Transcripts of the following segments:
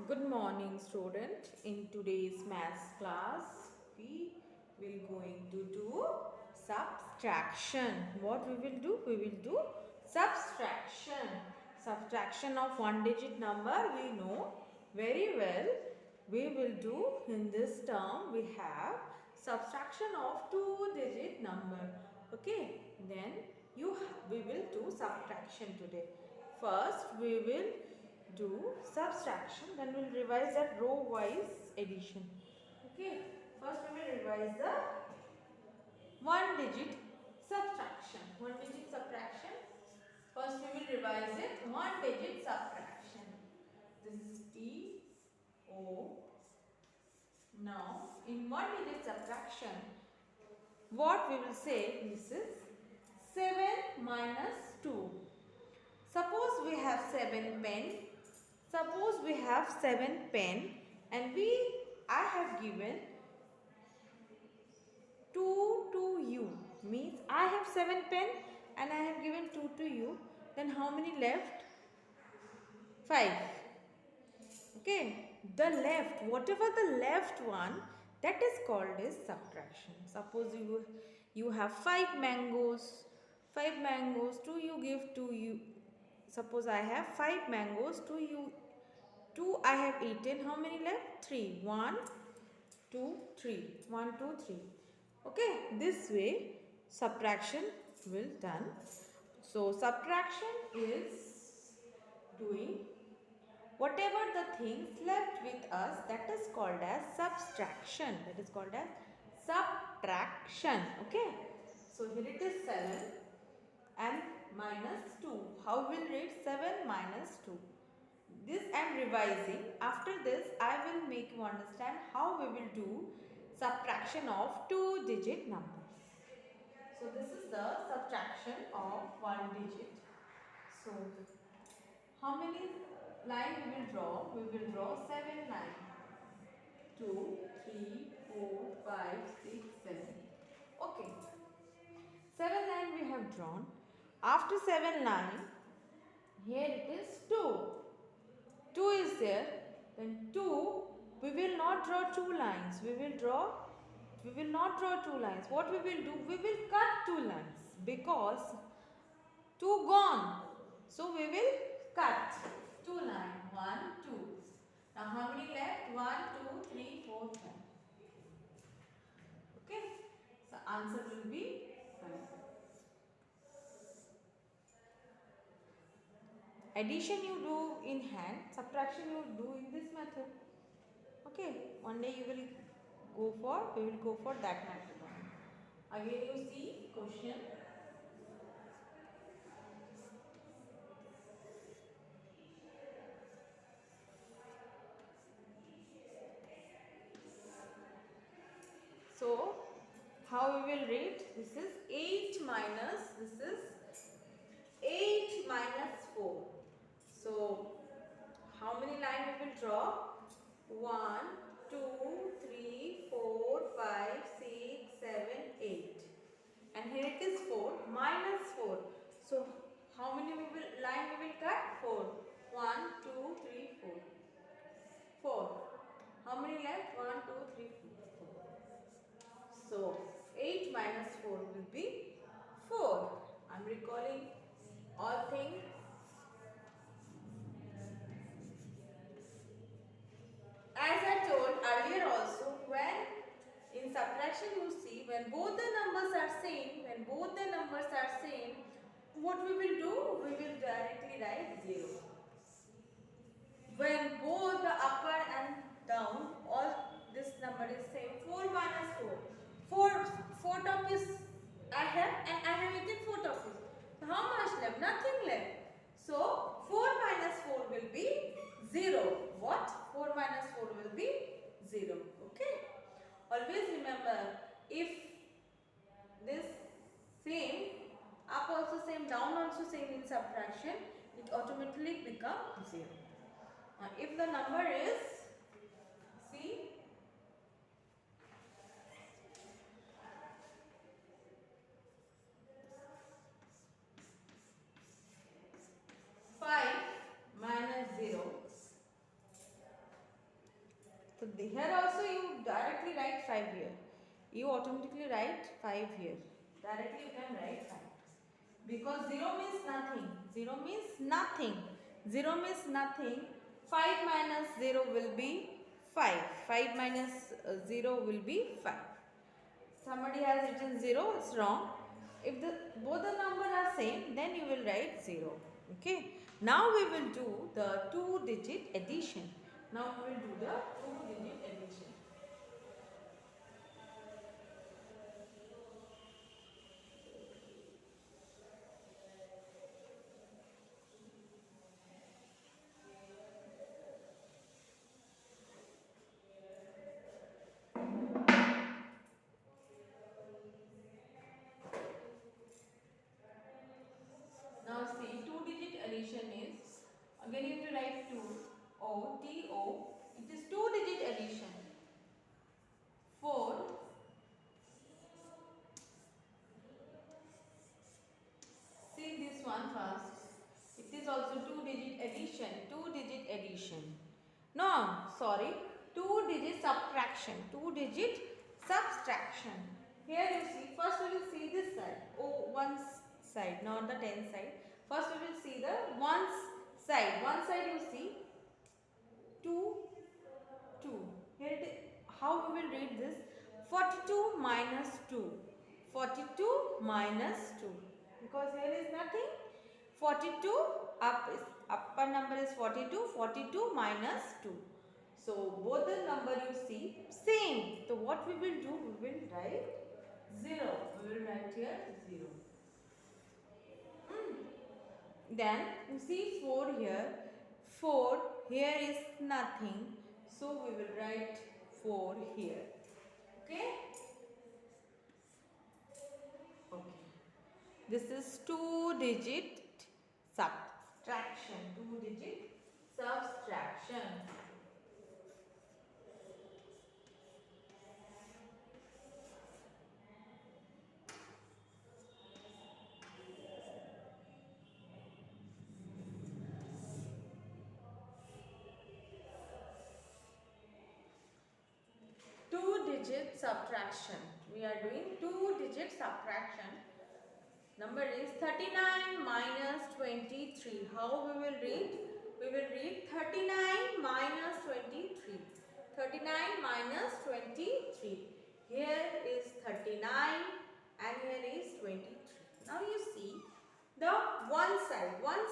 Good morning, student. In today's maths class, we will going to do subtraction. What we will do? We will do subtraction. Subtraction of one digit number we know very well. We will do in this term we have subtraction of two digit number. Okay, then we will do subtraction today. First we will do subtraction, then we'll revise that row wise addition. Okay, first we will revise the one digit subtraction. One digit subtraction. First we will revise it. One digit subtraction. This is T O. Now in one digit subtraction, what we will say, this is 7 minus 2. Suppose we have 7 pen. Suppose we have 7 pen and I have given 2 to you. Means I have 7 pen and I have given 2 to you. Then how many left? 5. Okay. The left, whatever the left one, that is called as subtraction. Suppose you have 5 mangoes. 5 mangoes, 2 you give to you. Suppose I have 5 mangoes, 2 you 2 I have eaten. How many left? 3. 1, 2, 3. 1, 2, 3. Okay, this way subtraction will done. So subtraction is doing whatever the things left with us, that is called as subtraction. That is called as subtraction. Okay. So here it is 7 and minus 2. How will read 7 minus 2? This I am revising. After this I will make you understand how we will do subtraction of two digit numbers. So this is the subtraction of one digit. So how many line we will draw? We will draw 7 lines. 2, 3, 4, 5, 6, 7. Okay. 7 line we have drawn. After 7 line, here it is 2. 2 is there, then 2, we will not draw two lines. We will not draw two lines. What we will do? We will cut two lines because 2 gone. So we will cut two lines. 1, 2. Now how many left? 1, 2, 3, 4, 5. Okay. So answer will be 5. Addition you do in hand, subtraction you do in this method. Okay, one day we will go for that method. Again you see question. So, how we will read? This is 8 minus, this is 8 minus 4. So, how many lines we will draw? 1, 2, 3, 4, 5, 6, 7, 8. And here it is 4 minus 4. So, how many line we will cut? 4. 1, 2, 3, 4. 4. How many left? 1, 2, 3, 4. So, 8 minus 4 will be 4. I am recalling all things. As I told earlier also, when in subtraction you see, when both the numbers are same, what we will do? We will directly write 0. When both the upper and down, all this number is same, 4 minus 4. 4 toffees I have and I have eaten 4 toffees. So how much left? Nothing left. So 4 minus 4 will be 0. What? 4 minus 4 will be 0. Okay. Always remember, if this same, up also same, down also same in subtraction, it automatically becomes 0. If the number is, see, 5 minus 0, So here also you directly write 5 here. You automatically write 5 here. Directly you can write 5. Because 0 means nothing. 0 means nothing. 0 means nothing. 5 minus 0 will be 5. 5 minus 0 will be 5. Somebody has written 0, it's wrong. If both the numbers are same, then you will write 0. Okay. Now we will do the 2-digit addition. Now we will do the 2-digit addition. Now see, 2-digit addition is, again you have to write 2, O, T, O. It is 2-digit addition. 4, see this one first. It is also 2-digit addition. 2-digit addition. No, sorry. 2-digit subtraction. 2-digit subtraction. Here you see, first we will see this side. Oh, one side, not the 10 side. First we will see the one side. One side you see 2, 2. Here it is. How we will read this? 42 minus 2. 42 minus 2. Because here is nothing. 42 upper number is 42. 42 minus 2. So both the number you see same. So what we will do? We will write 0. We will write here 0. Then you see 4 here. 4 here is nothing. So we will write 4 here. Okay? Okay. This is 2-digit subtraction. 2-digit subtraction. Two-digit subtraction. We are doing 2-digit subtraction. Number is 39 minus 23. How we will read? We will read 39 minus 23. 39 minus 23. Here is 39 and here is 23. Now you see the one side. One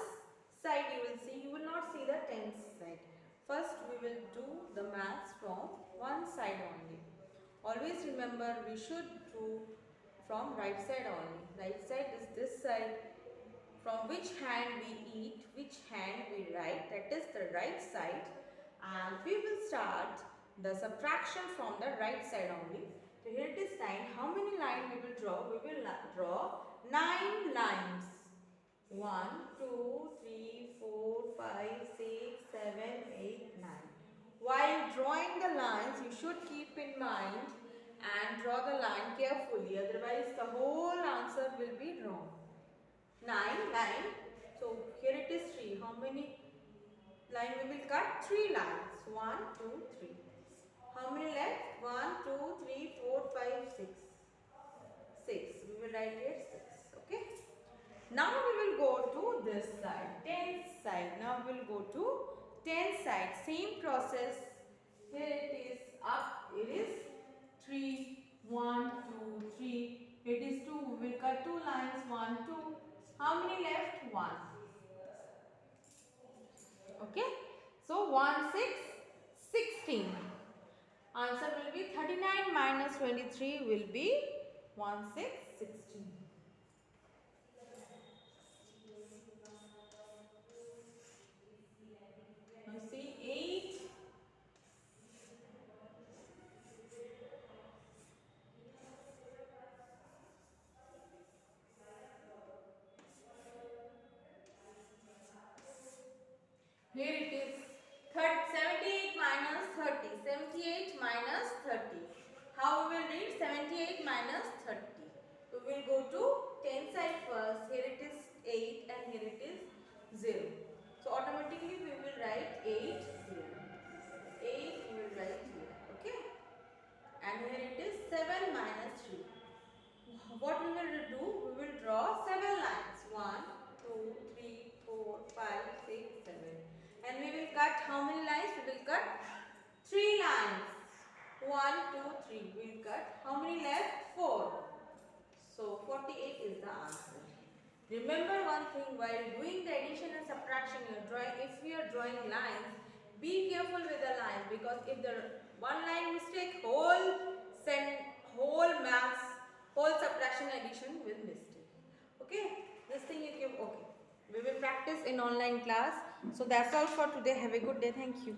side you will see. You will not see the tens side. First we will do the maths from one side only. Always remember we should do from right side only. Right side is this side. From which hand we eat, which hand we write, that is the right side. And we will start the subtraction from the right side only. So here it is 9. How many lines we will draw? We will draw 9 lines. 1, 2, 3, 4, 5, 6, 7, 8, 9. While drawing the lines, you should keep in mind and draw the line carefully, otherwise the whole answer will be wrong. 9. So here it is 3. How many lines we will cut? 3 lines. 1, 2, 3. How many left? 1, 2, 3, 4, 5, 6. 6. We will write here 6. Okay. Now we will go to this side. 10th side. Now we will go to 10th side. Same process. Here it is up. It is 3, 1, 2, 3. It is 2. We will cut 2 lines. 1, 2. How many left? 1. Okay. So 1, 6, 16. Answer will be 39 minus 23 will be 1, 6, 16. Now see 8. Here it is 78 minus 30. 78 minus 30. How we will read 78 minus 30? So we will go to 10 side first. Here it is 8 and here it is 0. So automatically we will write 8 here. 8 we will write here. 48 is the answer. Remember one thing, while doing the addition and subtraction, if you are drawing lines, be careful with the lines, because if the one line mistake, whole maths, whole subtraction addition will mistake. Okay, this thing you give. Okay, we will practice in online class. So that's all for today. Have a good day. Thank you.